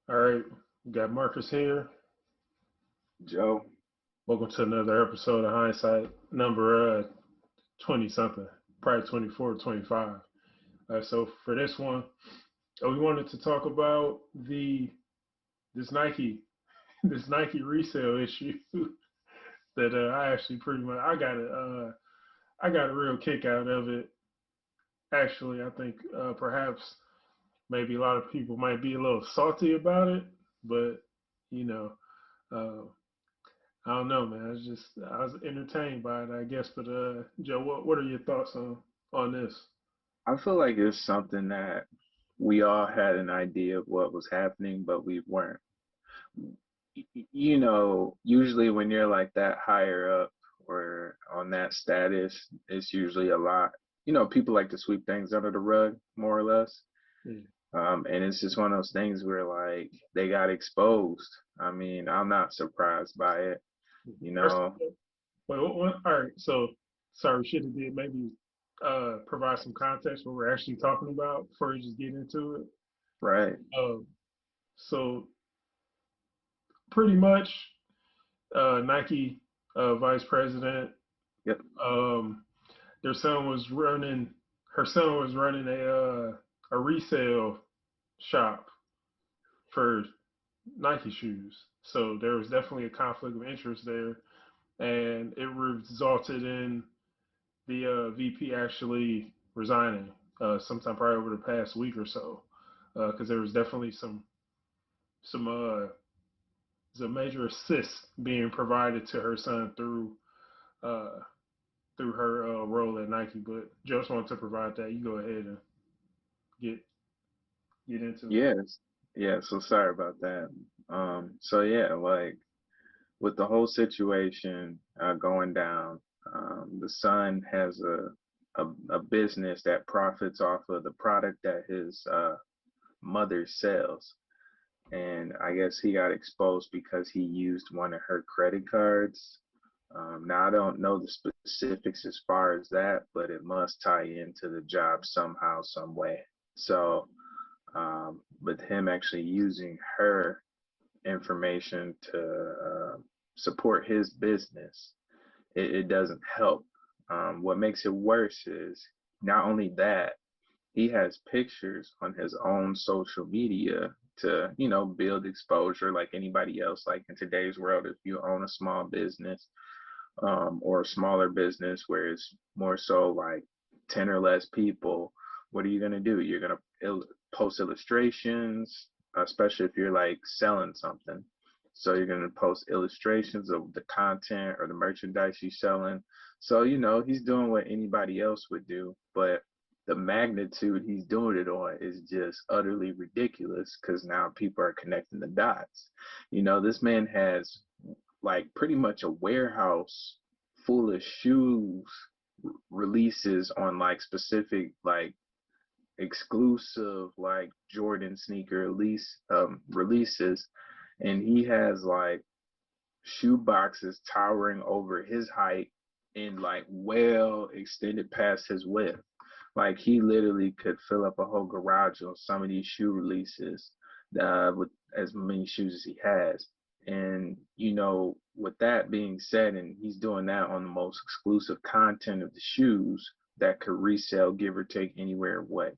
All right, we got Marcus here. Joe. Welcome to another episode of Hindsight, number 20 something, probably 24 or 25. So for this one, we wanted to talk about the this Nike this Nike resale issue that I actually pretty much I got a real kick out of it. Actually, I think perhaps maybe a lot of people might be a little salty about it, but you know, uh, I don't know, man. I was entertained by it, I guess. But Joe, what are your thoughts on this? I feel like it's something that we all had an idea of what was happening, but we weren't. Usually when you're like that higher up or on that status, it's usually a lot. People like to sweep things under the rug, more or less. Yeah. And it's just one of those things where like they got exposed. I mean, I'm not surprised by it, you First, know. wait, all right. So, sorry, we should have did maybe provide some context what we're actually talking about before we just get into it. Right. Um, so pretty much, Nike vice president, Yep. um, their son was running, her son was running a resale shop for Nike shoes. So there was definitely a conflict of interest there, and it resulted in the VP actually resigning sometime probably over the past week or so, because there was definitely some some major assists being provided to her son uh, through her role at Nike. But just wanted to provide that. You go ahead and get get into it. Yes. Yeah, so sorry about that. So yeah, like with the whole situation going down, the son has a business that profits off of the product that his mother sells. And I guess he got exposed because he used one of her credit cards. Now, I don't know the specifics as far as that, but it must tie into the job somehow, some way. So, with him actually using her information to support his business, it doesn't help. What makes it worse is not only that, he has pictures on his own social media to, build exposure like anybody else. Like in today's world, if you own a small business or a smaller business where it's more so like 10 or less people, what are you going to do? You're going to post illustrations, especially if you're like selling something. So you're going to post illustrations of the content or the merchandise you're selling. So, he's doing what anybody else would do, but the magnitude he's doing it on is just utterly ridiculous because now people are connecting the dots. This man has like pretty much a warehouse full of shoes releases on like specific like exclusive like Jordan sneaker releases, and he has like shoe boxes towering over his height and like well extended past his width. Like he literally could fill up a whole garage on some of these shoe releases with as many shoes as he has. And with that being said, and he's doing that on the most exclusive content of the shoes that could resell, give or take anywhere what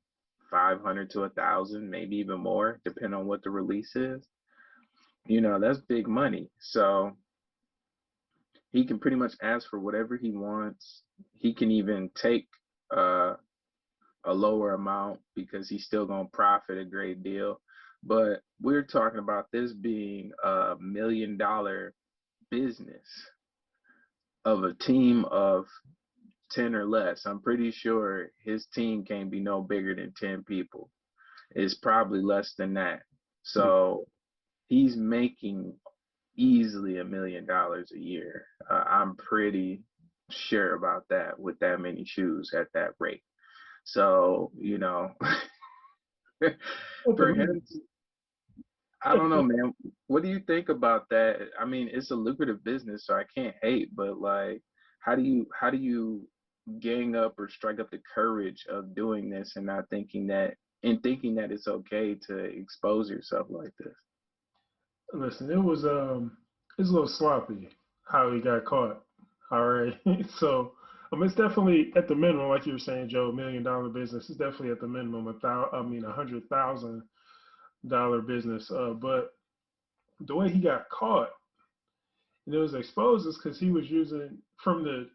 500 to 1,000, maybe even more, depending on what the release is. That's big money. So he can pretty much ask for whatever he wants. He can even take uh, a lower amount because he's still going to profit a great deal. But we're talking about this being a $1 million business of a team of 10 or less. I'm pretty sure his team can't be no bigger than 10 people. It's probably less than that. So he's making easily $1 million a year. I'm pretty sure about that with that many shoes at that rate. So, for him, I don't know, man. What do you think about that? I mean, it's a lucrative business, so I can't hate, but like, how do you gang up or strike up the courage of doing this and not thinking that and thinking that it's okay to expose yourself like this? listen, it's a little sloppy how he got caught. All right, so it's definitely at the minimum, like you were saying, Joe, $1 million business is definitely at the minimum. $100,000 business. But the way he got caught and it was exposed is because he was using from the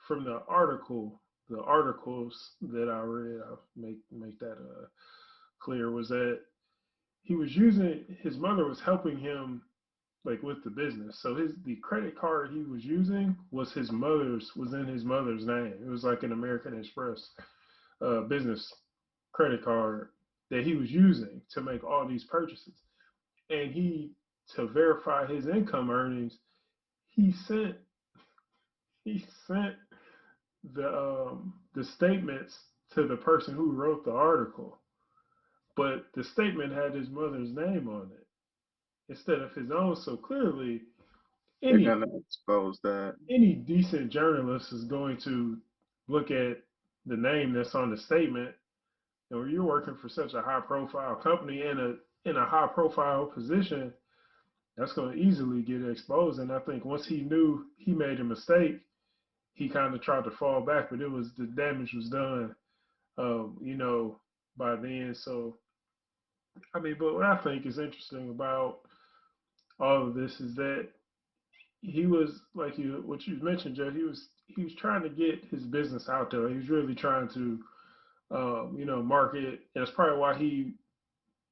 the articles that I read. I'll make that clear. Was that he was using his mother was helping him like with the business. So the credit card he was using was in his mother's name. It was like an American Express business credit card that he was using to make all these purchases. And he to verify his income earnings, he sent he sent the statements to the person who wrote the article, but the statement had his mother's name on it instead of his own. So clearly, They're any gonna expose that. any decent journalist is going to look at the name that's on the statement. And when you're working for such a high profile company in a high profile position, that's going to easily get exposed. And I think once he knew he made a mistake, he kind of tried to fall back, but it was the damage was done, you know, by then. So but what I think is interesting about all of this is that he was like what you mentioned, Joe. He was trying to get his business out there. He was really trying to, market, and it's probably why he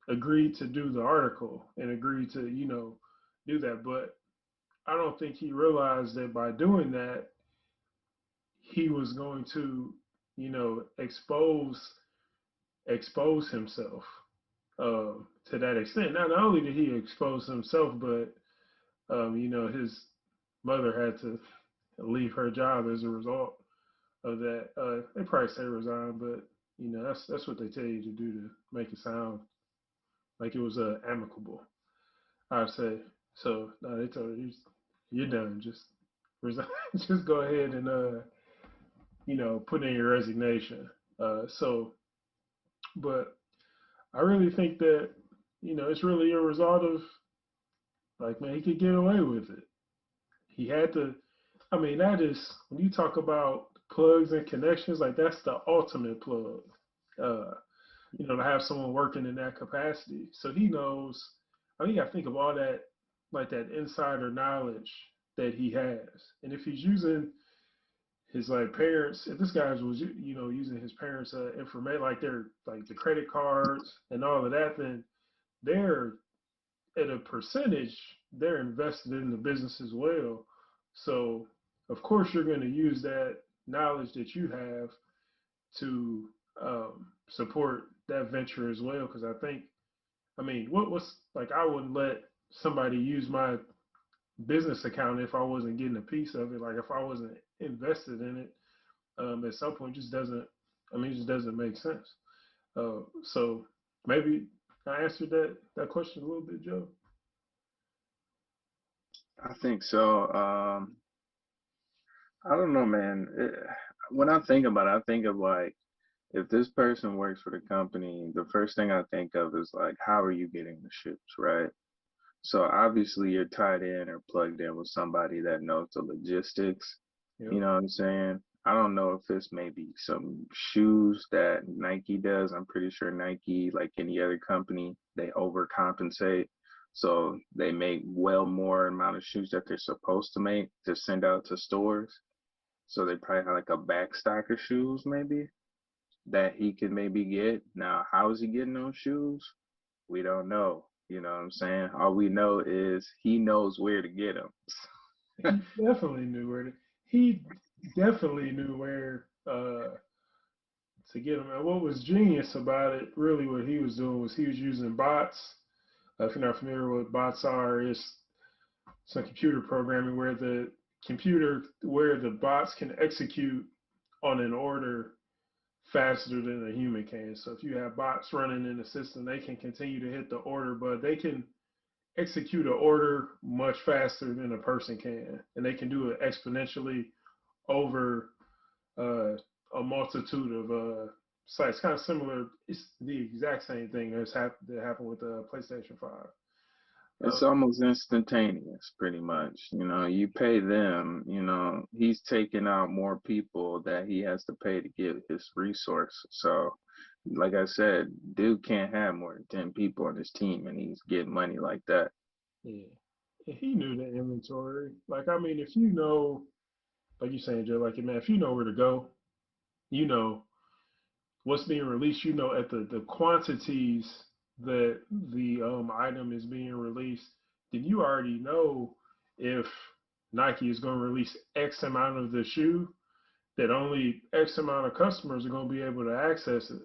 agreed to do the article and agreed to, do that. But I don't think he realized that by doing that, he was going to, expose himself to that extent. Now, not only did he expose himself, but his mother had to leave her job as a result of that. They probably say resign, but that's what they tell you to do to make it sound like it was amicable. I'd say so. No, they told her you're done. Just resign. Just go ahead and put in your resignation. But I really think that it's really a result of like man, he could get away with it. He had to. That is when you talk about plugs and connections, like that's the ultimate plug. Uh, to have someone working in that capacity, so he knows. You got to think of all that, like that insider knowledge that he has, and if he's using his like parents, if this guy was using his parents' information, like their like the credit cards and all of that, then they're at a percentage, they're invested in the business as well. So, of course, you're going to use that knowledge that you have to support that venture as well. Because I think, what was like, I wouldn't let somebody use my business account if I wasn't getting a piece of it. Like, if I wasn't invested in it, at some point, just doesn't, it just doesn't make sense. So maybe I answered that question a little bit, Joe. I think so. I don't know, man. When I think about it, I think of like if this person works for the company, the first thing I think of is like, how are you getting the ships, right? So obviously you're tied in or plugged in with somebody that knows the logistics. Yep. You know what I'm saying? I don't know if it's maybe some shoes that Nike does. I'm pretty sure Nike, like any other company, they overcompensate. So they make well more amount of shoes that they're supposed to make to send out to stores. So they probably have like a back stock of shoes maybe that he could maybe get. Now, how is he getting those shoes? We don't know. You know what I'm saying? All we know is he knows where to get them. He definitely knew where he definitely knew where to get them. And what was genius about it, really, what he was doing was he was using bots. If you're not familiar with what bots are, it's some computer programming where the bots can execute on an order faster than a human can. So if you have bots running in the system, they can continue to hit the order, but they can execute an order much faster than a person can, and they can do it exponentially over uh, a multitude of sites. Kind of similar. It's the exact same thing that happened with the PlayStation 5. It's Uh, almost instantaneous, pretty much. You pay them, he's taking out more people that he has to pay to get his resource. So, like I said, dude can't have more than 10 people on his team and he's getting money like that. yeah, and he knew the inventory. Like, I mean, if you know, like you saying, Joe, like, man, if you know where to go, you know what's being released, you know, at the quantities that the item is being released, then you already know if Nike is going to release X amount of the shoe, that only X amount of customers are going to be able to access it.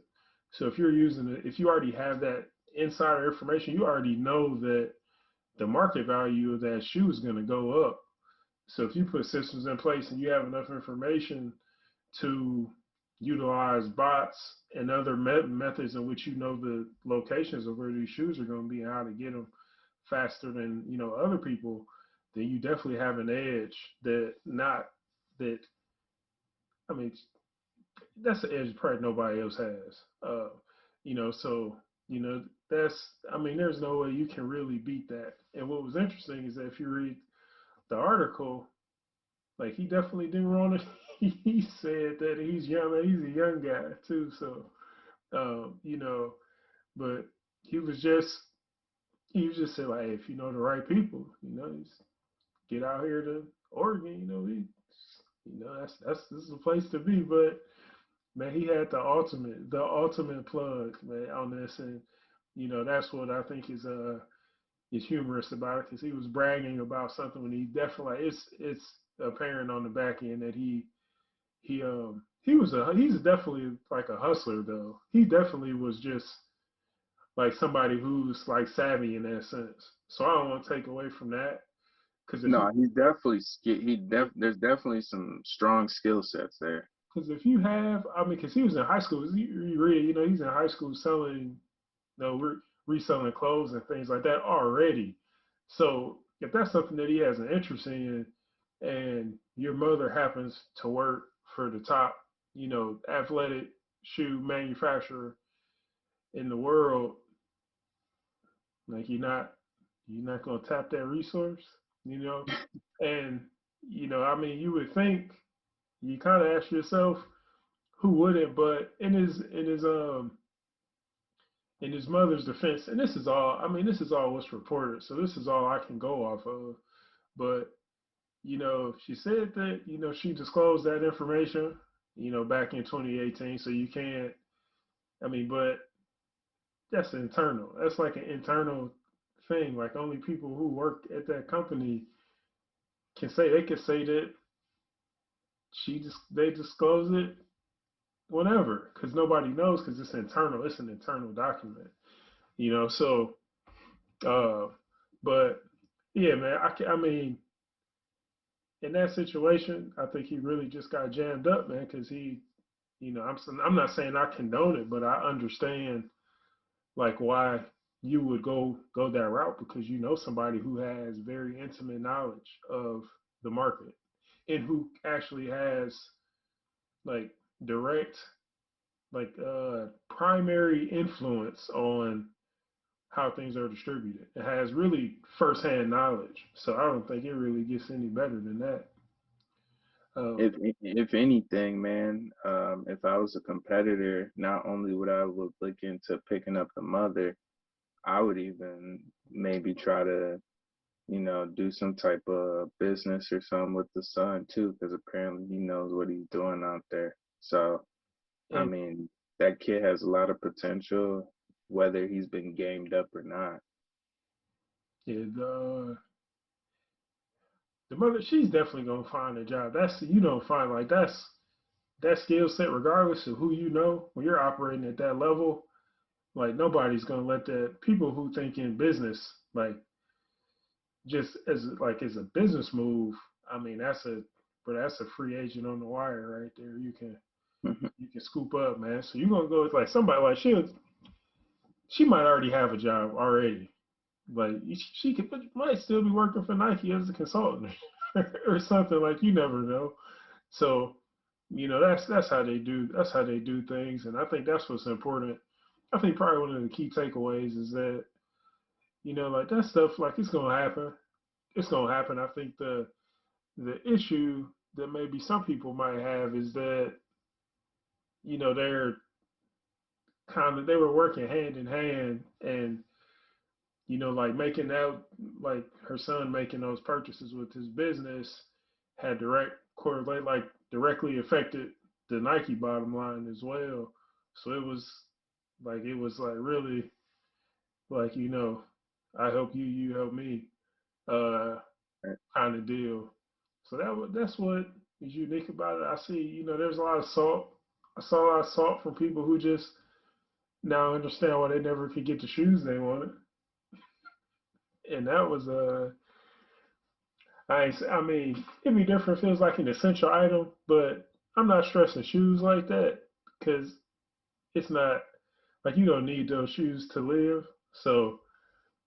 So if you're using it, if you already have that insider information, you already know that the market value of that shoe is going to go up. So if you put systems in place and you have enough information to utilize bots and other methods in which you know the locations of where these shoes are going to be and how to get them faster than other people, then you definitely have an edge that not that I mean that's an edge probably nobody else has. So that's I mean there's no way you can really beat that. And what was interesting is that if you read the article, like he definitely didn't want to. He said that he's young. He's a young guy too. So you know, but he was just saying like, hey, if you know the right people, just get out here to Oregon. That's this is a place to be. But man, he had the ultimate plug, man, on this, and that's what I think is humorous about it because he was bragging about something when he definitely like, it's apparent on the back end that he's definitely like a hustler though. He definitely was just like somebody who's like savvy in that sense. So I don't want to take away from that because No, he's definitely there's definitely some strong skill sets there. if you have, I mean, because he was in high school, you read, he's in high school selling, reselling clothes and things like that already. So if that's something that he has an interest in, and your mother happens to work for the top, athletic shoe manufacturer in the world, like you're not gonna tap that resource, you know, and I mean, you would think you kind of ask yourself who wouldn't, but in his mother's defense, and this is all, I mean, this is all what's reported, so this is all I can go off of. But she said that she disclosed that information, back in 2018. So you can't. I mean, but that's internal. That's like an internal thing. Like only people who work at that company can say. They can say that they disclose it whenever because nobody knows because it's internal. It's an internal document. So uh, but yeah, man. I mean, in that situation, I think he really just got jammed up, man, because I'm not saying I condone it, but I understand like why you would go that route because somebody who has very intimate knowledge of the market and who actually has like direct like primary influence on how things are distributed. It has really firsthand knowledge. So I don't think it really gets any better than that. Um, If anything, man, if I was a competitor, not only would I look into picking up the mother, I would even maybe try to, do some type of business or something with the son too, because apparently he knows what he's doing out there. So, I and mean, that kid has a lot of potential, whether he's been gamed up or not. the mother, she's definitely gonna find a job. That's you don't find like that skill set, regardless of who when you're operating at that level. Like nobody's gonna let that people who think in business like just as a business move. I mean that's a free agent on the wire right there. You can scoop up, man. So you're gonna go with like somebody like she might already have a job already. Like she could might still be working for Nike as a consultant or something. Like you never know. So that's how they do things, and I think that's what's important. I think probably one of the key takeaways is that like that stuff, like it's gonna happen. It's gonna happen. I think the issue that maybe some people might have is that they're they were working hand in hand, and like making out, like her son making those purchases with his business had direct correlate, like directly affected the Nike bottom line as well. So it was like really like I help you, you help me, uh, Right. kind of deal. So that's what is unique about it. I see, there's a lot of salt. I saw a lot of salt from people who just now understand why they never could get the shoes they wanted, and that was I mean, it'd be different if it was like an essential item, but I'm not stressing shoes like that because it's not like you don't need those shoes to live. So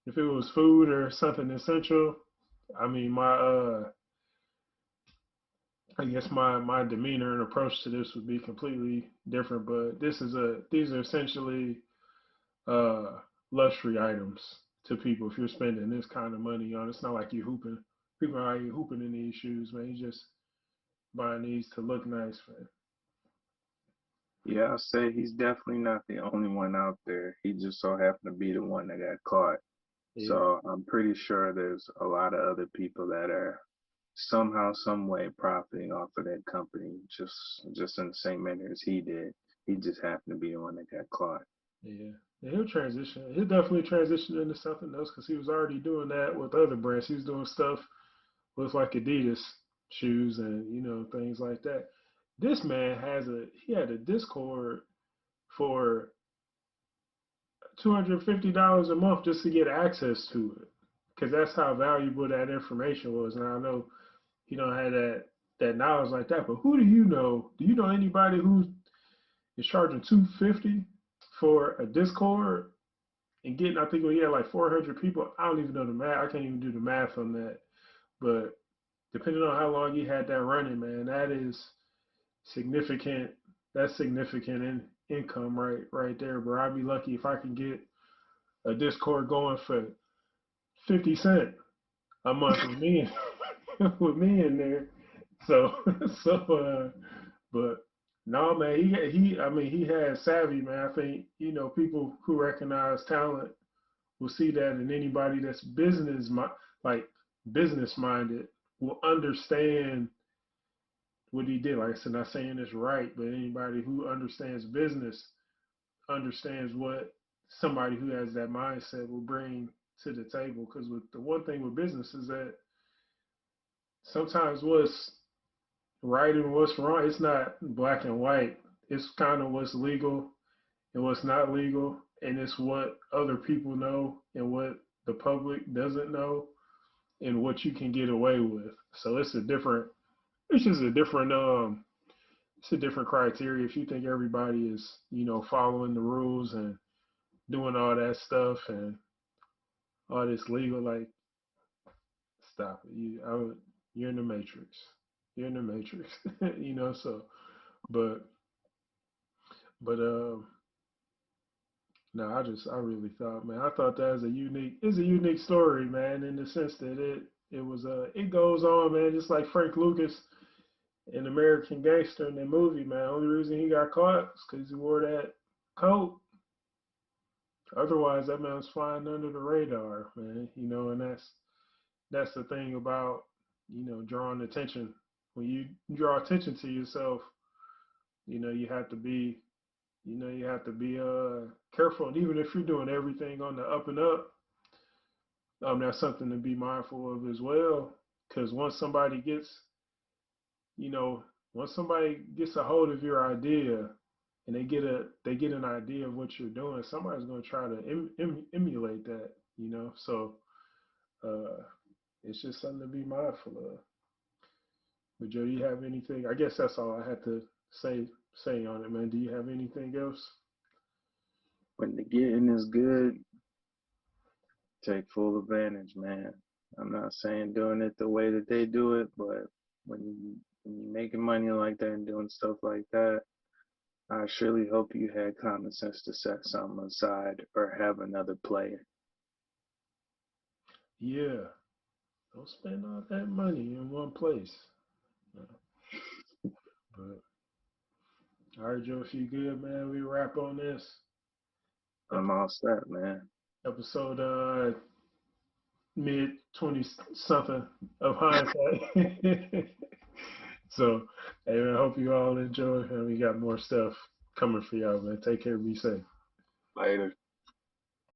if it was food or something essential, I mean, I guess my demeanor and approach to this would be completely different. But these are essentially uh, luxury items to people. If you're spending this kind of money on, it's not like you're hooping. People are like hooping in these shoes, man. You just buying these to look nice, man. Yeah, I'll say he's definitely not the only one out there. He just so happened to be the one that got caught. Yeah, So I'm pretty sure there's a lot of other people that are somehow, some way profiting off of that company, just in the same manner as he did. He just happened to be the one that got caught. yeah. Yeah, he'll transition. He'll definitely transition into something else because he was already doing that with other brands. He was doing stuff with like Adidas shoes and things like that. This man he had a Discord for $250 a month just to get access to it because that's how valuable that information was. Now I know he don't have that knowledge like that, but who do you know? Do you know anybody who is charging 250 for a Discord and getting? I think we had like 400 people. I don't even know the math. I can't even do the math on that. But depending on how long you had that running, man, that is significant. That's significant income right there, bro. I'd be lucky if I can get a Discord going for 50 cent a month with me with me in there. So but no, man, I mean he has savvy, man. I think people who recognize talent will see that, and anybody that's like business minded will understand what he did. Like I said, not saying it's right, but anybody who understands business understands what somebody who has that mindset will bring to the table. Because with the one thing with business is that sometimes what's right and what's wrong, it's not black and white. It's kind of what's legal and what's not legal, and it's what other people know and what the public doesn't know, and what you can get away with. So it's just a different it's a different criteria. If you think everybody is following the rules and doing all that stuff and all this legal, like, stop it. You're in the matrix. You're in the matrix. So but but no, I really thought, man, I thought that was it's a unique story, man, in the sense that it goes on, man, just like Frank Lucas in American Gangster in that movie, man. The only reason he got caught is because he wore that coat. Otherwise, that man was flying under the radar, man. And that's the thing about drawing attention. When you draw attention to yourself, you have to be you have to be careful. And even if you're doing everything on the up and up, that's something to be mindful of as well. Because you know, once somebody gets a hold of your idea and they get an idea of what you're doing, somebody's going to try to emulate that. So uh, it's just something to be mindful of. But Joe, do you have anything? I guess that's all I had to say on it, man. Do you have anything else? When the getting is good, take full advantage, man. I'm not saying doing it the way that they do it, but when you're making money like that and doing stuff like that, I surely hope you had common sense to set something aside or have another player. Yeah, don't spend all that money in one place. But all right, Joe, if you good, man, we wrap on this I'm all set, man. episode mid 20 something of hindsight. So, hey man, I hope you all enjoy, and we got more stuff coming for y'all, man. Take care, be safe. Later.